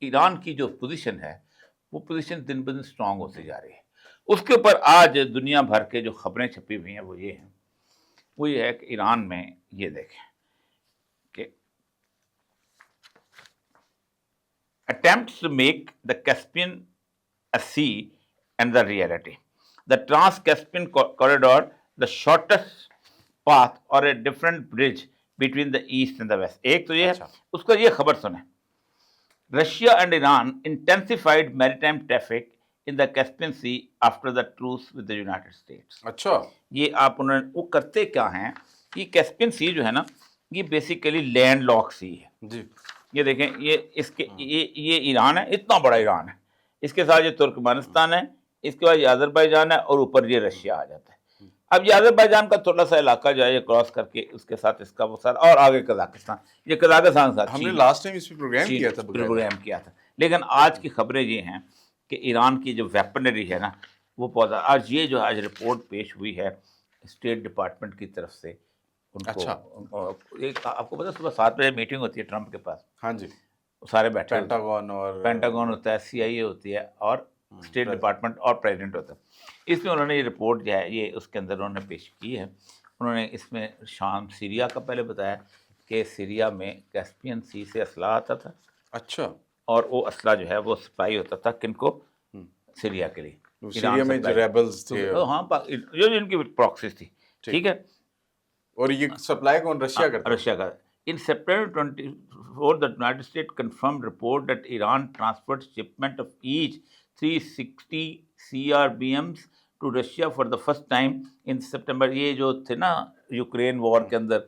ایران کی جو پوزیشن ہے وہ پوزیشن دن بدن اسٹرانگ ہوتی جا رہی ہے. اس کے اوپر آج دنیا بھر کے جو خبریں چھپی ہوئی ہیں وہ یہ ہے کہ ایران میں یہ دیکھیں کہ attempts to make the Caspian a sea and the reality. The Trans-Caspian corridor, the shortest path or a different bridge between the east and the west. ایک تو یہ ہے, اس کا یہ خبر سنیں. Russia and Iran intensified maritime traffic in the Caspian Sea after the truce with the United States. اچھا, یہ آپ انہوں نے وہ کرتے کیا ہیں, یہ کیسپین سی جو ہے نا یہ بیسیکلی لینڈ لاک سی ہے جی. یہ دیکھیں, یہ ایران ہے, اتنا بڑا ایران ہے, اس کے ساتھ یہ ترکمانستان ہے, اس کے بعد یہ آذربائیجان ہے, اور اوپر یہ رشیا آ جاتا ہے. اب یہ آذربائیجان کا تھوڑا سا علاقہ جو ہے یہ کراس کر کے اس کے ساتھ اس کا وہ سارا, اور آگے قزاقستان, یہ قزاقستان کے ساتھ ہم نے لاسٹ ٹائم اس پہ پروگرام کیا تھا. لیکن آج کی خبریں یہ ہیں کہ ایران کی جو ویپنری ہے نا وہ بہت, آج یہ جو آج رپورٹ پیش ہوئی ہے اسٹیٹ ڈپارٹمنٹ کی طرف سے ان کو. آپ کو پتا صبح 7 بجے میٹنگ ہوتی ہے ٹرمپ کے پاس. ہاں جی, سارے بیٹھے, پینٹاگون ہوتا ہے, CIA ہوتی ہے, اور اسٹیٹ ڈپارٹمنٹ اور پریزیڈنٹ ہوتا ہے. اس میں انہوں نے یہ رپورٹ جو ہے یہ اس کے اندر انہوں نے پیش کی ہے. انہوں نے اس میں شام سیریا کا پہلے بتایا کہ سیریا میں کیسپین سی سے اسلحہ آتا تھا. اچھا, اور وہ اسلحہ جو ہے وہ سپلائی ہوتا تھا کن کو, سیریا کے لیے. سیریا میں جو ریبلز تھے, ہاں, جو ان کی پراکسیز تھی, ٹھیک ہے. اور یہ سپلائی کون, رشیا کرتا؟ رشیا کا. In September 24, the United States confirmed report that Iran transferred shipment of each 360 CRBMs to Russia for the first time in September. یہ جو تھے نا یوکرین وار کے اندر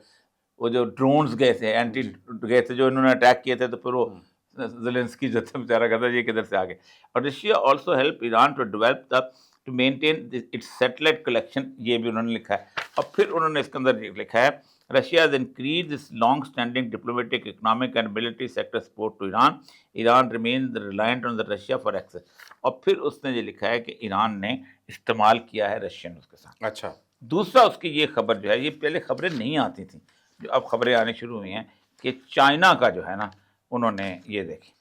وہ جو ڈرونز گئے تھے, اینٹی گئے تھے, جو انہوں نے اٹیک کیے تھے, تو پھر وہ زیلنسکی جو تھا بیچارہ کہتا ہے یہ کدھر سے آ گئے. اور Russia also help Iran to develop to maintain its satellite collection, یہ بھی انہوں نے لکھا ہے. اور پھر انہوں نے اس کے اندر لکھا ہے Russia has increased its long-standing diplomatic, economic and military sector support to Iran. Iran remains reliant on the Russia for access. اور پھر اس نے یہ لکھا ہے کہ ایران نے استعمال کیا ہے رشین اس کے ساتھ. اچھا, دوسرا اس کی یہ خبر جو ہے, یہ پہلے خبریں نہیں آتی تھیں, جو اب خبریں آنی شروع ہوئی ہیں کہ چائنا کا جو ہے نا انہوں نے یہ دیکھی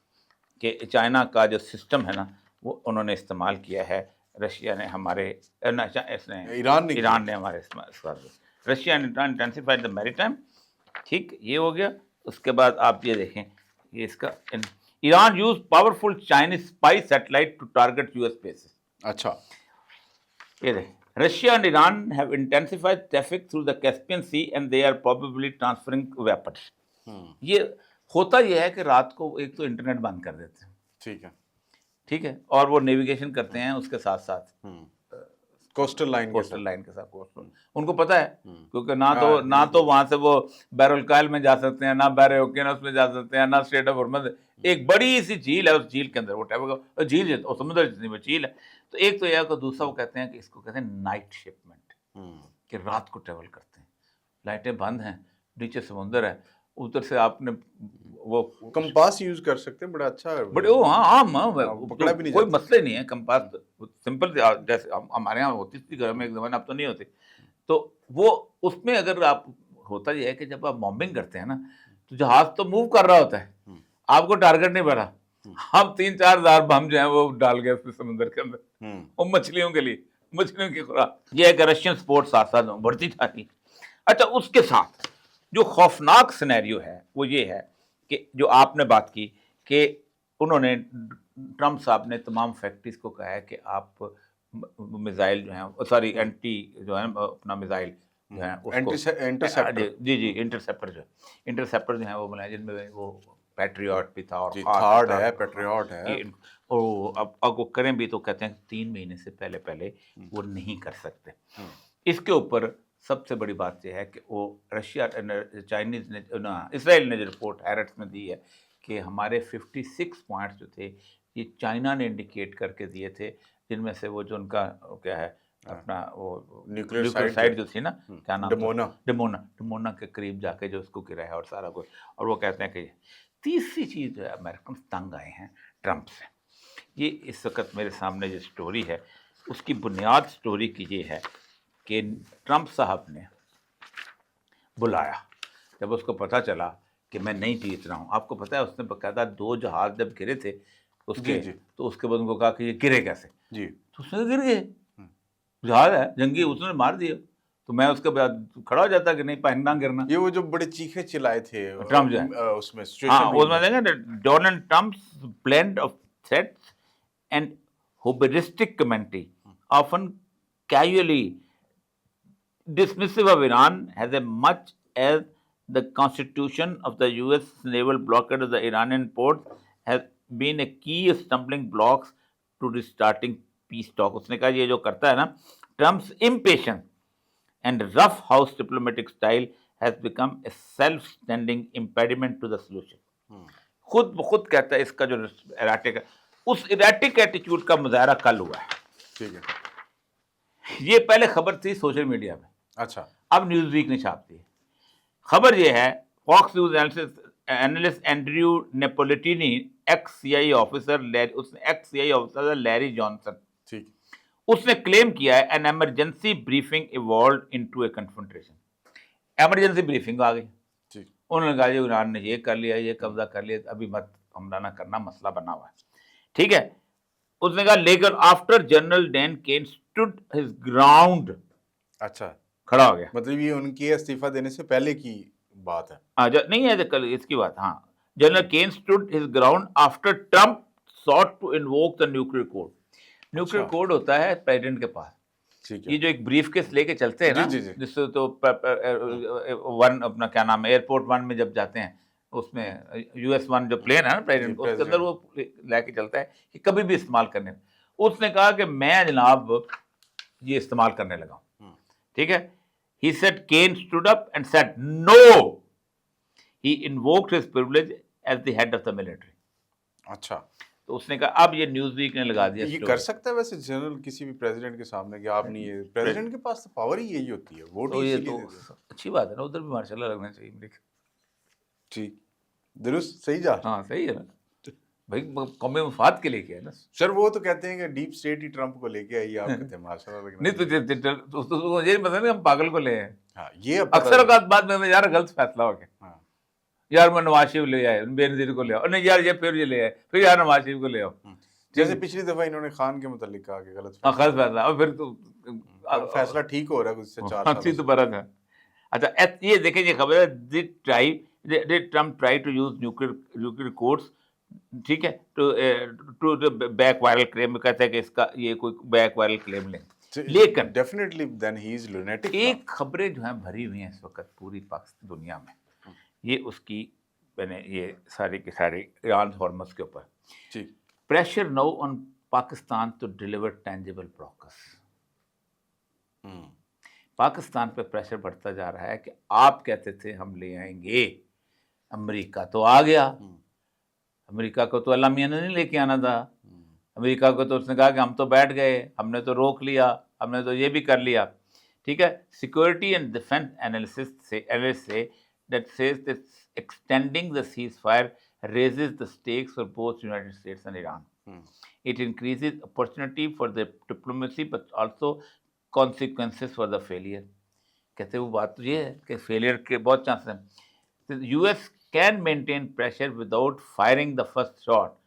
کہ چائنا کا جو سسٹم ہے نا وہ انہوں نے استعمال کیا ہے. رشیا نے ہمارے ایران نے ہمارے رشیا نے انٹینسیفائڈ دا میریٹائم. ٹھیک, یہ ہو گیا. اس کے بعد آپ یہ دیکھیں یہ اس کا, Iran use powerful Chinese spy satellite to target US bases. اچھا, یہ دیکھیں, Russia and Iran have intensified traffic through the Caspian Sea and they are probably transferring weapons. یہ ہوتا یہ ہے کہ رات کو ایک تو انٹرنیٹ بند کر دیتے ہیں, ٹھیک ہے, اور وہ نیویگیشن کرتے ہیں اس کے ساتھ ساتھ کوسٹل لائن کے ساتھ. ان کو پتہ ہے کیونکہ نہ تو وہاں سے وہ بحر الکاہل میں جا سکتے ہیں, نہ بحر اوکینوس میں جا سکتے ہیں, نہ اسٹریٹ آف ہارمز. ایک بڑی سی جھیل ہے, اس جھیل کے اندر وہ جھیل اور سمندر جتنی وہ جھیل ہے. تو ایک تو یہ ہے, دوسرا وہ کہتے ہیں کہ اس کو کہتے ہیں نائٹ شپمنٹ, کہ رات کو ٹریول کرتے ہیں, لائٹیں بند ہیں, نیچے سمندر ہے, ادھر سے آپ نے وہ کمپاس یوز کر سکتے ہیں. بڑا اچھا ہے, بڑے وہ عام کوئی مسئلہ نہیں ہے. کمپاس سمپل جیسے ہمارے یہاں ہوتی تھی گھر میں ایک زمانے, اب تو نہیں ہوتی. تو وہ اس میں اگر آپ, ہوتا یہ ہے کہ جب آپ بامبنگ کرتے ہیں نا تو جہاز تو موو کر رہا ہوتا ہے, آپ کو ٹارگیٹ نہیں پڑا. ہم 3-4 ہزار بم جو ہیں وہ ڈال گئے اس سمندر کے اندر, وہ مچھلیوں کے لیے, مچھلیوں کی خوراک. یہ ہے کہ رشین سپورٹ ساتھ ساتھ بڑھتی جاتی. اچھا, اس کے ساتھ جو خوفناک سینیریو ہے وہ یہ ہے کہ جو آپ نے بات کی کہ انہوں نے, ٹرمپ صاحب نے تمام فیکٹریز کو کہا ہے کہ آپ میزائل جو ہیں, سوری اینٹی جو ہے اپنا میزائل جو ہیں انٹرسیپٹر جو ہیں وہ بنائے, جن میں وہ پیٹریوٹ بھی تھا اور پیٹریوٹ ہے. اور اب وہ کریں بھی تو کہتے ہیں 3 مہینے سے پہلے وہ نہیں کر سکتے. اس کے اوپر سب سے بڑی بات یہ ہے کہ وہ رشیا چائنیز نے, اسرائیل نے جو رپورٹ ہیرٹس میں دی ہے کہ ہمارے 56 پوائنٹس جو تھے یہ چائنا نے انڈیکیٹ کر کے دیے تھے, جن میں سے وہ جو ان کا کیا ہے اپنا وہ نیوکلیئر سائٹ جو تھی نا, کیا نام, ڈمونا کے قریب جا کے جو اس کو گرا ہے اور سارا کچھ. اور وہ کہتے ہیں کہ تیسری چیز جو ہے امریکن تنگ آئے ہیں ٹرمپ سے. یہ اس وقت میرے سامنے جو سٹوری ہے اس کی بنیاد سٹوری کی یہ ہے کہ ٹرمپ صاحب نے بلایا, جب اس کو پتہ چلا کہ میں نہیں جیت رہا ہوں. آپ کو پتہ ہے اس نے باقاعدہ 2 جہاز جب گرے تھے اس کے, تو اس کے بعد ان کو کہا کہ یہ گرے کیسے, جی تو اس نے گر گئے, جہاز ہے جنگی, اس نے مار دیا. تو میں اس کے بعد کھڑا ہو جاتا کہ نہیں پہننا گرنا. یہ وہ جو بڑے چیخے چلائے تھے ٹرمپ جو ہے اس میں ہاں اس میں دیکھیں Donald ٹرمپ's blend of threats and hubristic commentary, often casually dismissive of Iran, has as much as the constitution of the US naval blockade of the Iranian ports has been a key stumbling blocks to restarting peace talk. اس نے کہا یہ جو کرتا ہے نا, Trump's impatience and rough house diplomatic style has become a self-standing impediment to the solution. خود بخود کہتا ہے اس کا جو erratic ہے, اس erratic ایٹیچیوڈ کا مظاہرہ کل ہوا ہے. ٹھیک ہے, یہ پہلے خبر تھی سوشل میڈیا میں, اچھا اب نیوز ویک نے چھاپتی ہے. خبر یہ ہے Fox News analyst Andrew Napolitano, ex C I officer, اس نے ex C I officer Larry Johnson, ٹھیک, اس نے کلیم کیا ہے an emergency briefing evolved into a confrontation. Emergency briefing آ گئی, ٹھیک, انہوں نے کہا جی ایران نے یہ کر لیا, یہ قبضہ کر لیا, ابھی مت حملہ نہ کرنا, مسئلہ بنا ہوا ہے. ٹھیک ہے, اس نے کہا لیکن after General Dan Caine stood his ground, اچھا کھڑا ہو گیا. مطلب یہ ان کے استعفیٰ دینے سے پہلے کی بات ہے, نہیں ہے کل اس کی بات. ہاں, General Caine stood his ground after Trump sought to invoke the nuclear code. Nuclear code ہوتا ہے پریزیڈنٹ کے پاس, ٹھیک ہے, یہ جو ایک بریف کیس لے کے چلتے ہیں نا, جس سے تو ون اپنا کیا نام ہے ایئرپورٹ 1 میں جب جاتے ہیں, اس میں یو ایس 1 جو پلین ہے نا پریزیڈنٹ, اس کے اندر وہ لے کے چلتا ہے کہ کبھی بھی استعمال کرنے. اس نے کہا کہ میں جناب یہ استعمال کرنے لگا ہوں. ٹھیک ہے, he said Kane stood up and said no. He invoked his privilege as the head of the military. اچھا, تو اس نے کہا اب یہ نیوز ویک نے لگا دیا. یہ کر سکتا ہے ویسے جنرل کسی بھی پریزیڈنٹ کے سامنے کہ آپ نہیں, یہ پریزیڈنٹ کے پاس تو پاور ہی یہی ہوتی ہے, ووٹ ہی اسی لیے دیتے ہیں. اچھی بات ہے نا, ادھر بھی ماشاء اللہ لگنا چاہیے امریکہ. ٹھیک, درست, صحیح جا, ہاں صحیح ہے نا بھائی, قومی مفاد کے لیے کیا ہے نا سر. وہ تو کہتے ہیں کہ ڈیپ اسٹیٹ ہی ٹرمپ کو لے کے آئی, آپ کہتے ہیں ماشاء اللہ لگنا. نہیں تو یہ پتہ نہیں ہم پاگل کو لے ہیں. ہاں, یہ اکثر اوقات بعد میں یار غلط فیصلہ ہو گیا, ہاں, یار میں نواز شریف لے آئے, بے نظیر کو لے آؤ, نہیں یار یہ پھر یہ لے آئے, پھر یار نواز شریف کو لے آؤ. جیسے پچھلی دفعہ انہوں نے خان کے متعلق کہا کہ غلط فیصلہ, اور پھر تو فیصلہ ٹھیک ہو رہا ہے کچھ سے 4 سال تو برت ہے. اچھا یہ دیکھیں یہ خبر ہے, did Trump try to use nuclear codes, ٹھیک ہے, ٹو بیک وائرل کلیم, کہتے ہیں کہ اس کا یہ کوئی بیک وائرل کلیم لیں. لیکن ڈیفینیٹلی دین ہی از لونیٹک. ایک خبریں جو ہیں بھری ہوئی ہیں اس وقت پوری پاکستان دنیا میں, یہ اس کی میں نے یہ ساری کی ساری ایران ہارمز کے اوپر. ٹھیک, pressure now on Pakistan to deliver tangible progress. Pakistan پہ پریشر بڑھتا جا رہا ہے کہ آپ کہتے تھے ہم لے آئیں گے, امریکہ تو آ گیا, امریکہ کو تو اللہ میاں نے نہیں لے کے آنا تھا, امریکہ کو تو اس نے کہا کہ ہم تو بیٹھ گئے, ہم نے تو روک لیا, ہم نے تو یہ بھی کر لیا. ٹھیک ہے, سیکورٹی اینڈ ڈیفینس اینالسٹ سے that says that extending the ceasefire raises the stakes for both United States and Iran. It increases opportunity for the diplomacy but also consequences for the failure. کہتے وہ بات تو یہ ہے کہ failure کے بہت چانس ہیں. US can maintain pressure without firing the first shot